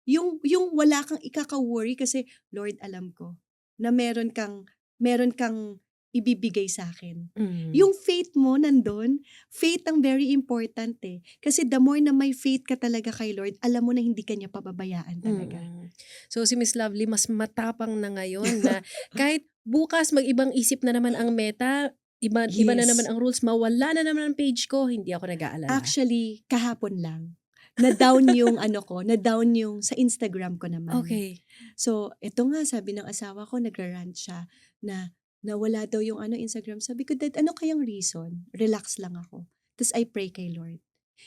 Yung wala kang ikaka-worry kasi, Lord, alam ko na meron kang ibibigay sa akin. Mhm. Yung faith mo nandun, faith ang very important eh. Kasi the more na may faith ka talaga kay Lord, alam mo na hindi ka niya pababayaan talaga. Mm. So si Miss Lovely mas matapang na ngayon na kahit bukas mag-ibang isip na naman ang Meta, iba na naman Yes. ang rules, mawala na naman ang page ko, hindi ako nag-aalala. Actually, kahapon lang. Na-down yung ano ko, na-down yung sa Instagram ko naman. Okay. So, eto nga sabi ng asawa ko, nagra-rant siya na nawala daw yung ano Instagram. Sabi ko, Dad, ano kayang reason? Relax lang ako. Tapos I pray kay Lord.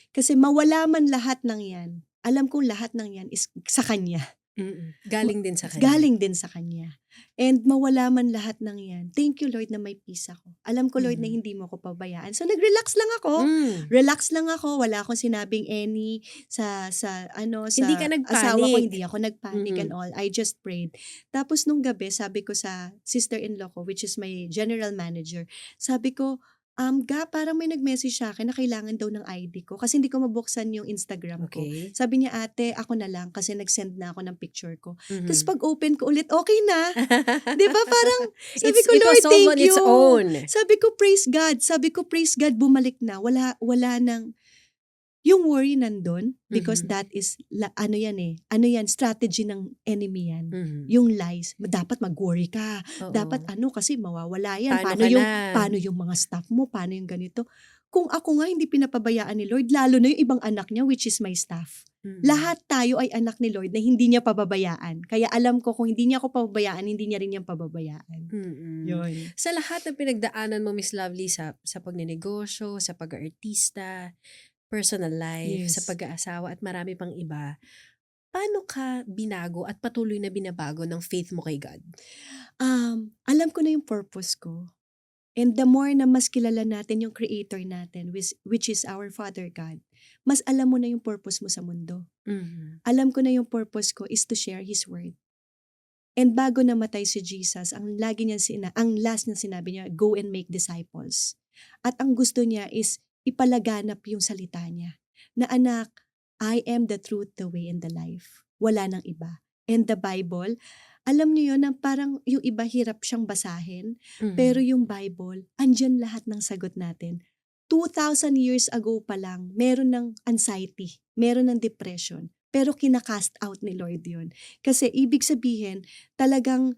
Kasi mawala man lahat ng yan, alam kong lahat ng yan is sa Kanya. Ma- Galing din sa kanya. Galing din sa Kanya. And mawala man lahat ng yan, thank you Lord na may peace ako. Alam ko Lord na Mhm. hindi mo ako pabayaan. So nag-relax lang ako. Hmm. Relax lang ako, wala akong sinabing any Hindi ka sa asawa ko, nag-panic. hindi ako nag-panic and Mm. all. I just prayed. Tapos nung gabi, sabi ko sa sister-in-law ko, which is my general manager, sabi ko, Ga, parang may nag-message sa akin na kailangan daw ng ID ko kasi hindi ko mabuksan yung Instagram ko. Okay. Sabi niya, ate, ako na lang kasi nag-send na ako ng picture ko. Tapos Mhm. pag open ko ulit, okay na. 'Di ba parang sabi ko, It was Lord, solved thank on its you. own. Sabi ko, praise God. Sabi ko, praise God, bumalik na. Wala nang, yung worry nandun because Mhm. that is, ano yan, strategy ng enemy yan. Mhm. Yung lies, dapat mag-worry ka. Dapat Oo. kasi mawawala yan. Paano ka na? Paano yung mga staff mo? Paano yung ganito? Kung ako nga hindi pinapabayaan ni Lord, lalo na yung ibang anak niya, which is my staff. Mm. Lahat tayo ay anak ni Lord na hindi niya pababayaan. Kaya alam ko kung hindi niya ako pababayaan, hindi niya rin yan pababayaan. Mm. Yun. Sa lahat ng pinagdaanan mo, Miss Lovely, sa pagnenegosyo, sa pag-aartista, personal life, sa Yes. pag-aasawa at marami pang iba, paano ka binago at patuloy na binabago ng faith mo kay God? Alam ko na yung purpose ko. And the more na mas kilala natin yung creator natin, which is our Father God, mas alam mo na yung purpose mo sa mundo. Mhm. Alam ko na yung purpose ko is to share His Word. And bago namatay si Jesus, ang last na sinabi niya, go and make disciples. At ang gusto niya is ipalaganap yung salita niya. Na anak, I am the truth, the way, and the life. Wala nang iba. And the Bible, alam niyo yun, na parang yung iba hirap siyang basahin, pero Mhm. yung Bible, andyan lahat ng sagot natin. 2,000 years ago pa lang, meron ng anxiety, meron ng depression, pero kinakast out ni Lord yun. Kasi ibig sabihin, talagang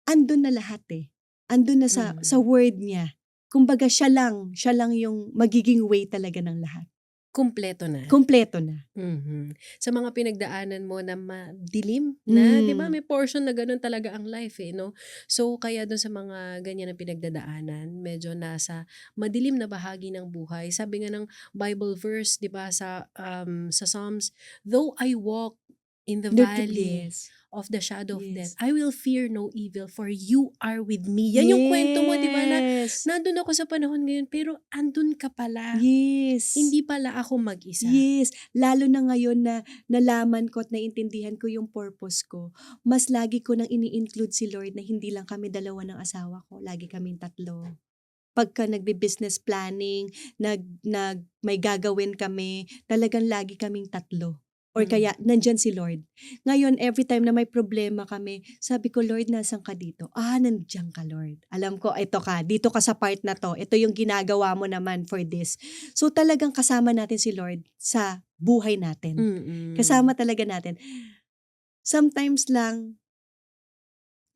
andun na lahat eh. Andun na sa Mhm. word niya. Kumbaga siya lang yung magiging way talaga ng lahat. Kumpleto na. Kumpleto na. Mhm. Sa mga pinagdaanan mo na madilim na, 'di ba Mm. may portion na gano'n talaga ang life, eh, 'no? So, kaya do'n sa mga ganyan na pinagdadaanan, medyo nasa madilim na bahagi ng buhay. Sabi nga ng Bible verse, 'di ba, sa Psalms, "Though I walk in the Not to valley bless. of the shadow of death, Yes. I will fear no evil, for you are with me." Yan yung kwento mo, 'di ba, na Yes. nandun ako sa panahon ngayon, pero andun ka pala. Yes. Hindi pala ako mag-isa. Yes, lalo na ngayon na nalaman ko at naintindihan ko yung purpose ko, mas lagi ko nang ini-include si Lord na hindi lang kami dalawa ng asawa ko, lagi kaming tatlo. Pagka nagbe-business planning, may gagawin kami, talagang lagi kaming tatlo. Or Mm. kaya nandiyan si Lord. Ngayon, every time na may problema kami, sabi ko, Lord, nasan ka dito? Nandiyan ka, Lord. Alam ko, ito ka, dito ka sa part na to. Ito yung ginagawa mo naman for this. So talagang kasama natin si Lord sa buhay natin. Mm. Kasama talaga natin. Sometimes lang,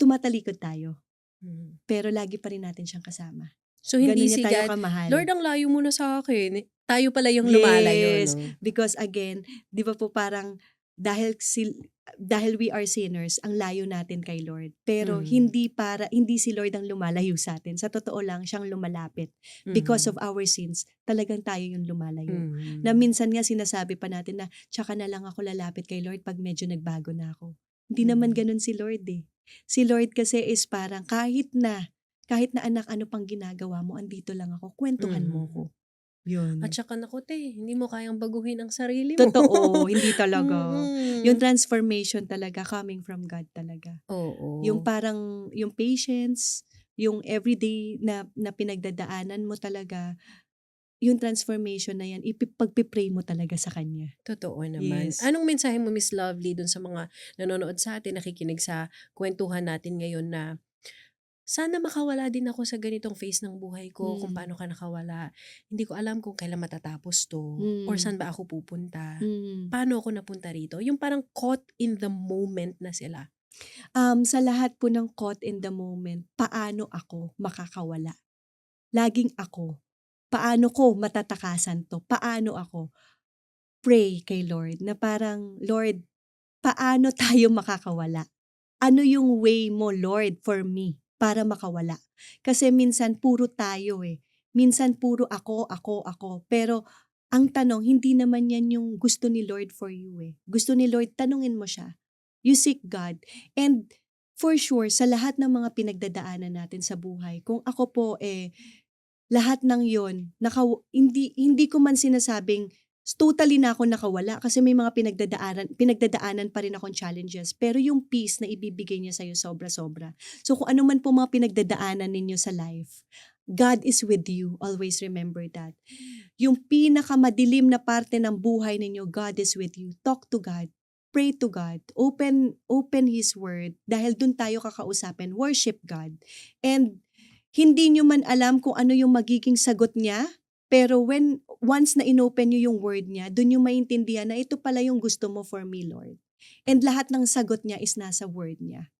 tumatalikod tayo, Mhm. pero lagi pa rin natin siyang kasama. So, hindi Gano'n niya si tayo God, kamahal. "Lord, ang layo mo na sa'kin." Tayo pala yung lumalayo, Yes, 'no? because again, 'di ba po parang dahil dahil we are sinners, ang layo natin kay Lord. Pero Mhm. hindi si Lord ang lumalayo sa atin. Sa totoo lang, siyang lumalapit. Because of Mhm. our sins, talagang tayo yung lumalayo. Na Mhm. minsan nga sinasabi pa natin na, "Tsaka na lang ako lalapit kay Lord pag medyo nagbago na ako." Hindi naman Mhm. gano'n si Lord eh. Si Lord kasi is parang kahit na anak, ano pang ginagawa mo, andito lang ako, kwentuhan mo ko. Mhm. At Yun. saka naku te, hindi mo kayang baguhin ang sarili mo. Totoo, hindi talaga. Yung Mm. transformation talaga coming from God talaga. Yung Oo. parang yung patience, yung everyday na pinagdadaanan mo talaga, yung transformation na yan, pagpi-pray mo talaga sa Kanya. Totoo naman. Yes. Anong mensahe mo, Miss Lovely, dun sa mga nanonood sa'tin, nakikinig sa kuwentuhan natin ngayon na sana makawala din ako sa ganitong phase ng buhay ko, kung Hmm. paano ka nakawala. Hindi ko alam kung kailan matatapos 'to or Hmm. saan ba ako pupunta. Hmm. Paano ako napunta rito? Yung parang caught in the moment na sila. Sa lahat po ng caught in the moment, paano ako makakawala? Laging ako. Paano ko matatakasan 'to? Paano ako? Pray kay Lord na parang, "Lord, paano tayo makakawala? Ano yung way mo, Lord, for me para makawala?" Kasi minsan puro tayo eh. Minsan puro ako, ako, ako. Pero ang tanong, hindi naman yan yung gusto ni Lord for you eh. Gusto ni Lord, tanungin mo siya. You seek God. And for sure, sa lahat ng mga pinagdadaanan natin sa buhay, kung ako po lahat ng yon hindi ko man sinasabing totally na ako nakawala kasi may mga pinagdadaanan pa rin akong challenges, pero yung peace na ibibigay niya sa'yo sobra-sobra. So kung ano man po mga pinagdadaanan ninyo sa life, God is with you. Always remember that. Yung pinakamadilim na parte ng buhay ninyo, God is with you. Talk to God. Pray to God. Open His Word. Dahil dun tayo kakausapin. Worship God. And hindi nyo man alam kung ano yung magiging sagot niya, pero once na inopen nyo yung word niya, dun yung maintindihan na ito pala yung gusto mo for me, Lord. And lahat ng sagot niya is nasa word niya.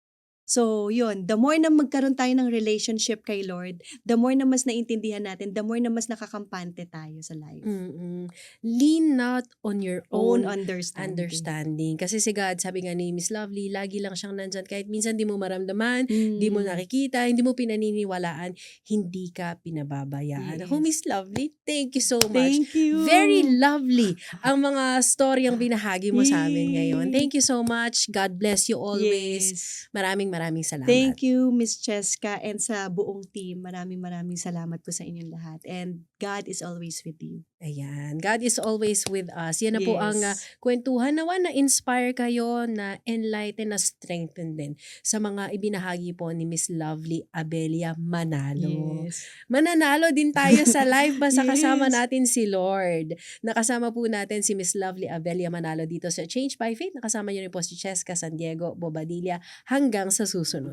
So, yun. The more na magkaroon tayo ng relationship kay Lord, the more na mas naintindihan natin, the more na mas nakakampante tayo sa life. Mm. Lean not on your Own own understanding. understanding. Kasi si God, sabi nga ni Miss Lovely, lagi lang siyang nandyan. Kahit minsan di mo maramdaman, di mo Mm. nakikita, hindi mo pinaniniwalaan, hindi ka pinababayaan. Ako, Yes. Miss Lovely, thank you so much. Thank you. Very lovely ang mga story ang binahagi mo sa amin ngayon. Yay. Thank you so much. God bless you always. Yes. Maraming salamat. Thank you, Miss Cheska, and sa buong team. Maraming salamat po sa inyong lahat. And God is always with you. Ayan. God is always with us. Yan na po ang Yes. kwentuhan. Nawa na-inspire kayo, na enlighten, na strengthen din sa mga ibinahagi po ni Miss Lovely Abelia Manalo. Yes. Mananalo din tayo sa live basta kasama Yes. natin si Lord. Nakasama po natin si Miss Lovely Abelia Manalo dito sa Change by Faith. Nakasama niyo rin po si Cheska San Diego Bobadilla. Hanggang sa susunod.